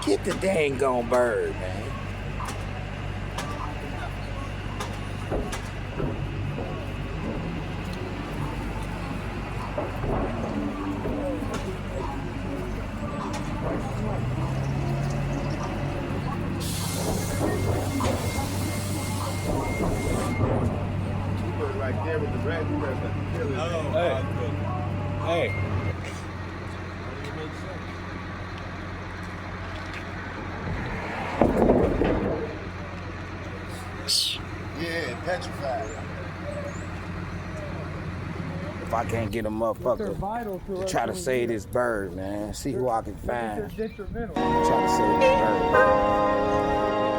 Get the dang gone bird, man. Right there with the red, Hey. Yeah, petrified. If I can't get a motherfucker to try to save this bird, man, see who I can find. Try to save this bird.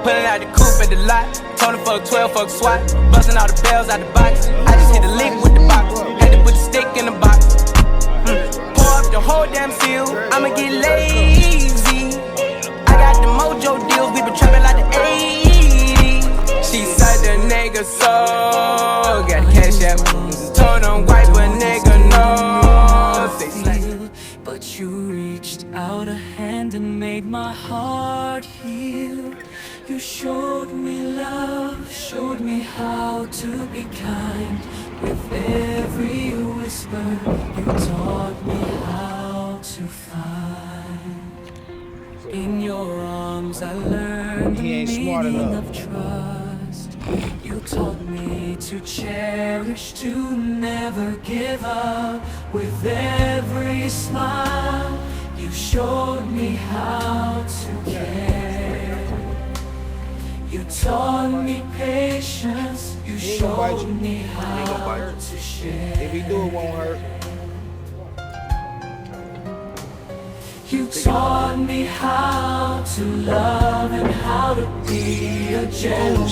Pulling out the coupe at the lot. Tony fuck 12, fuck SWAT. Busting all the bells out the box. I just hit the lick with the box. Had to put the stick in the box. Pour up the whole damn seal. I'ma get lazy. I got the mojo deals. We been trapping like the 80s. She said the nigga so. Got the cash out. Told him wipe a nigga no. But you reached out a hand and made my heart heal. You showed me love, showed me how to be kind. With every whisper, you taught me how to find. In your arms I learned the meaning of trust. You taught me to cherish, to never give up. With every smile, you showed me how to care. You taught me patience, you showed me how to share. If he do, it won't hurt. You taught me how to love and how to be a gentleman.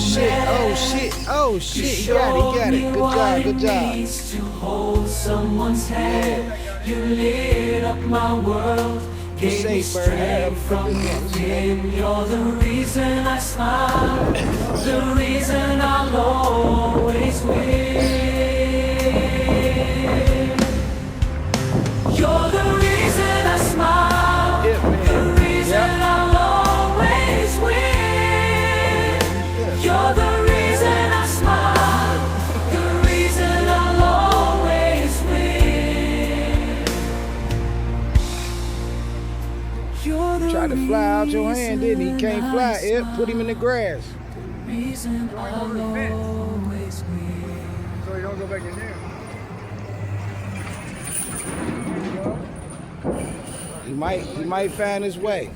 Oh shit, he got it. Good job. To hold someone's hand, you lit up my world. Gave me strength from within. You're the reason I smile, the reason I'll always win. You're the reason I smile, the reason I'll always win. You're the reason I smile, the reason I'll always win. Tried to fly out your hand, didn't he? He can't fly. Yep, put him in the grass. Reason I'll always win. So you don't go back in there. He might find his way.